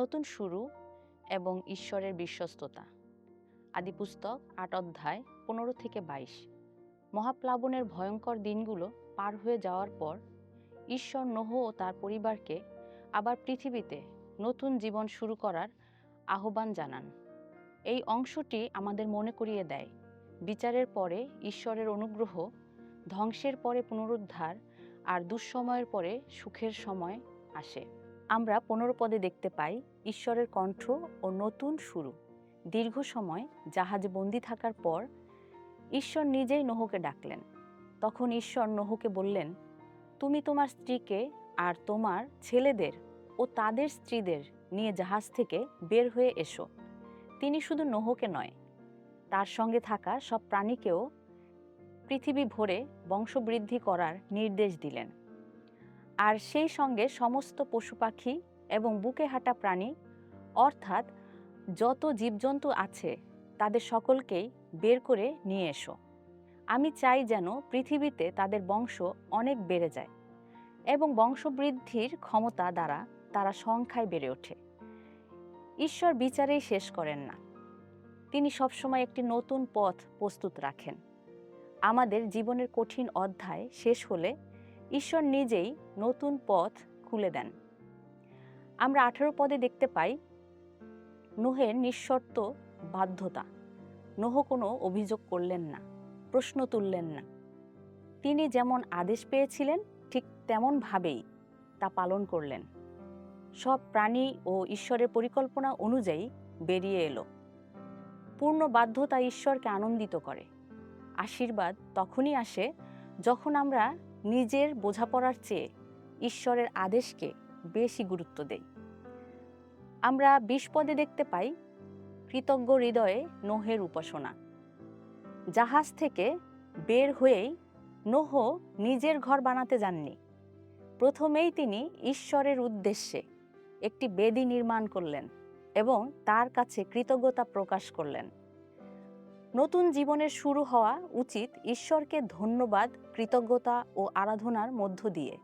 নতুন শুরু এবং ঈশ্বরের বিশ্বস্ততা। আদিপুস্তক ৮ অধ্যায় ১৫ থেকে ২২। মহাপ্লাবনের ভয়ঙ্কর দিনগুলো পার হয়ে যাওয়ার পর ঈশ্বর নোহ ও তার পরিবারকে আবার পৃথিবীতে নতুন জীবন শুরু করার আহ্বান জানান। এই অংশটি আমাদের মনে করিয়ে দেয়, বিচারের পরে ঈশ্বরের অনুগ্রহ, ধ্বংসের পরে পুনরুদ্ধার, আর দুঃসময়ের পরে সুখের সময় আসে। আমরা ১৫ পদে দেখতে পাই ঈশ্বরের কণ্ঠ ও নতুন শুরু। দীর্ঘ সময় জাহাজে বন্দী থাকার পর ঈশ্বর নিজেই নোহকে ডাকলেন। তখন ঈশ্বর নোহকে বললেন, তুমি তোমার স্ত্রীকে আর তোমার ছেলেদের ও তাদের স্ত্রীদের নিয়ে জাহাজ থেকে বের হয়ে এসো। তিনি শুধু নোহকে নয়, তার সঙ্গে থাকা সব প্রাণীকেও পৃথিবী ভরে বংশবৃদ্ধি করার নির্দেশ দিলেন। আর সেই সঙ্গে সমস্ত পশু পাখি এবং বুকে হাঁটা প্রাণী, অর্থাৎ যত জীবজন্তু আছে তাদের সকলকেই বের করে নিয়ে এসো। আমি চাই যেন পৃথিবীতে তাদের বংশ অনেক বেড়ে যায় এবং বংশবৃদ্ধির ক্ষমতা দ্বারা তারা সংখ্যায় বেড়ে ওঠে। ঈশ্বর বিচারেই শেষ করেন না, তিনি সবসময় একটি নতুন পথ প্রস্তুত রাখেন। আমাদের জীবনের কঠিন অধ্যায় শেষ হলে ঈশ্বর নিজেই নতুন পথ খুলে দেন। আমরা ১৮ পদে দেখতে পাই নোহের নিঃশর্ত বাধ্যতা। নোহ কোনো অভিযোগ করলেন না, প্রশ্ন তুললেন না। তিনি যেমন আদেশ পেয়েছিলেন ঠিক তেমনভাবেই তা পালন করলেন। সব প্রাণী ও ঈশ্বরের পরিকল্পনা অনুযায়ী বেরিয়ে এলো। পূর্ণ বাধ্যতা ঈশ্বরকে আনন্দিত করে। আশীর্বাদ তখনই আসে যখন আমরা নিজের বোঝাপড়ার চেয়ে ঈশ্বরের আদেশকে বেশি গুরুত্ব দেই। আমরা ২০ পদে দেখতে পাই কৃতজ্ঞ হৃদয়ে নোহের উপাসনা। জাহাজ থেকে বের হয়েই নোহ নিজের ঘর বানাতে যাননি। প্রথমেই তিনি ঈশ্বরের উদ্দেশ্যে একটি বেদি নির্মাণ করলেন এবং তার কাছে কৃতজ্ঞতা প্রকাশ করলেন। নতুন জীবনের শুরু হওয়া উচিত ঈশ্বরকে ধন্যবাদ, কৃতজ্ঞতা ও আরাধনার মধ্য দিয়ে।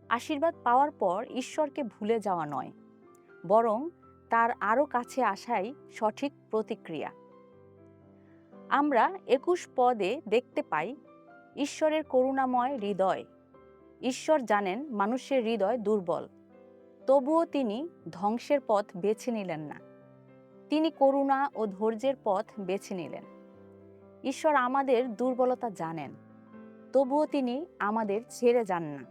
আশীর্বাদ পাওয়ার পর ঈশ্বরকে ভুলে যাওয়া নয়, বরং তার আরও কাছে আসাই সঠিক প্রতিক্রিয়া। আমরা ২১ পদে দেখতে পাই ঈশ্বরের করুণাময় হৃদয়। ঈশ্বর জানেন মানুষের হৃদয় দুর্বল, তবুও তিনি ধ্বংসের পথ বেছে নিলেন না। তিনি করুণা ও ধৈর্যের পথ বেছে নিলেন। ঈশ্বর আমাদের দুর্বলতা জানেন, তবুও তিনি আমাদের ছেড়ে যান না।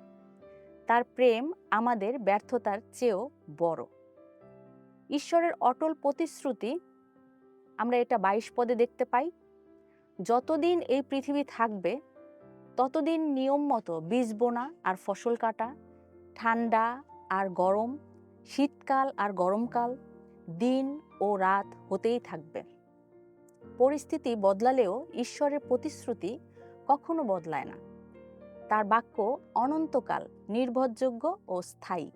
তার প্রেম আমাদের ব্যর্থতার চেয়েও বড়। ঈশ্বরের অটল প্রতিশ্রুতি আমরা এটা ২২ পদে দেখতে পাই। যতদিন এই পৃথিবী থাকবে ততদিন নিয়ম মতো বীজ বোনা আর ফসল কাটা, ঠান্ডা আর গরম, শীতকাল আর গরমকাল, দিন ও রাত হতেই থাকবে। পরিস্থিতি বদলালেও ঈশ্বরের প্রতিশ্রুতি কখনো বদলায় না। তার বাক্য অনন্তকাল নির্ভরযোগ্য ও স্থায়ী।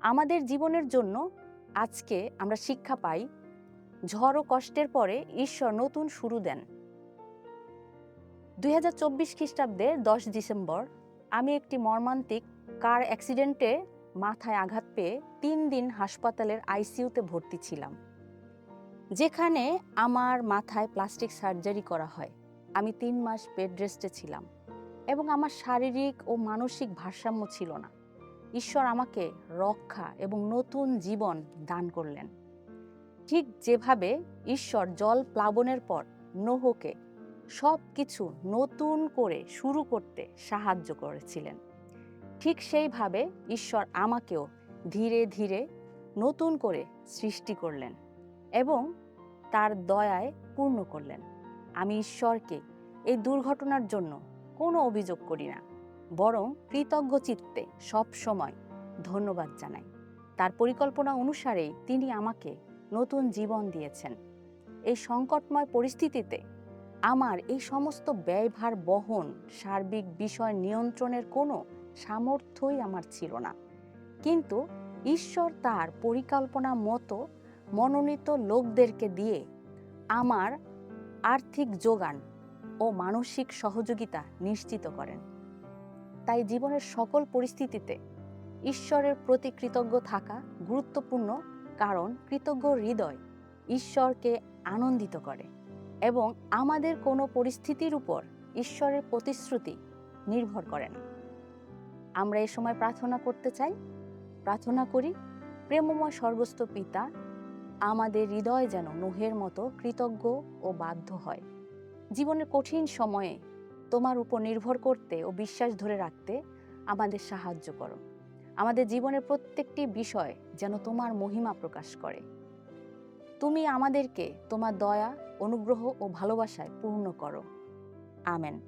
আমাদের জীবনের জন্য আজকে আমরা শিক্ষা পাই, ঝড় ও কষ্টের পরে ঈশ্বর নতুন শুরু দেন। ২০২৪ খ্রিস্টাব্দের ১০ ডিসেম্বর আমি একটি মর্মান্তিক কার অ্যাক্সিডেন্টে মাথায় আঘাত পেয়ে ৩ দিন হাসপাতালের আইসিইউতে ভর্তি ছিলাম, যেখানে আমার মাথায় প্লাস্টিক সার্জারি করা হয়। আমি ৩ মাস বেড রেস্টে ছিলাম এবং আমার শারীরিক ও মানসিক ভারসাম্য ছিল না। ঈশ্বর আমাকে রক্ষা এবং নতুন জীবন দান করলেন। ঠিক যেভাবে ঈশ্বর জল প্লাবনের পর নোহকে সব কিছু নতুন করে শুরু করতে সাহায্য করেছিলেন, ঠিক সেইভাবে ঈশ্বর আমাকেও ধীরে ধীরে নতুন করে সৃষ্টি করলেন এবং তার দয়ায় পূর্ণ করলেন। আমি ঈশ্বরকে এই দুর্ঘটনার জন্য কোনো অভিযোগ করি না, বরং কৃতজ্ঞ চিত্তে সব সময় ধন্যবাদ জানাই। তার পরিকল্পনা অনুসারেই তিনি আমাকে নতুন জীবন দিয়েছেন। এই সংকটময় পরিস্থিতিতে আমার এই সমস্ত ব্যয়ভার বহন, সার্বিক বিষয় নিয়ন্ত্রণের কোনো সামর্থ্যই আমার ছিল না, কিন্তু ঈশ্বর তার পরিকল্পনা মতো মনোনীত লোকদেরকে দিয়ে আমার আর্থিক যোগান ও মানসিক সহযোগিতা নিশ্চিত করেন। তাই জীবনের সকল পরিস্থিতিতে ঈশ্বরের প্রতি কৃতজ্ঞ থাকা গুরুত্বপূর্ণ, কারণ কৃতজ্ঞ হৃদয় ঈশ্বরকে আনন্দিত করে এবং আমাদের কোনো পরিস্থিতির উপর ঈশ্বরের প্রতিশ্রুতি নির্ভর করে না। আমরা এ সময় প্রার্থনা করতে চাই। প্রার্থনা করি, প্রেমময় স্বর্গস্থ পিতা, আমাদের হৃদয় যেন নোহের মতো কৃতজ্ঞ ও বাধ্য হয়। জীবনের কঠিন সময়ে তোমার উপর নির্ভর করতে ও বিশ্বাস ধরে রাখতে আমাদের সাহায্য করো। আমাদের জীবনের প্রত্যেকটি বিষয় যেন তোমার মহিমা প্রকাশ করে। তুমি আমাদেরকে তোমার দয়া, অনুগ্রহ ও ভালোবাসায় পূর্ণ করো। আমেন।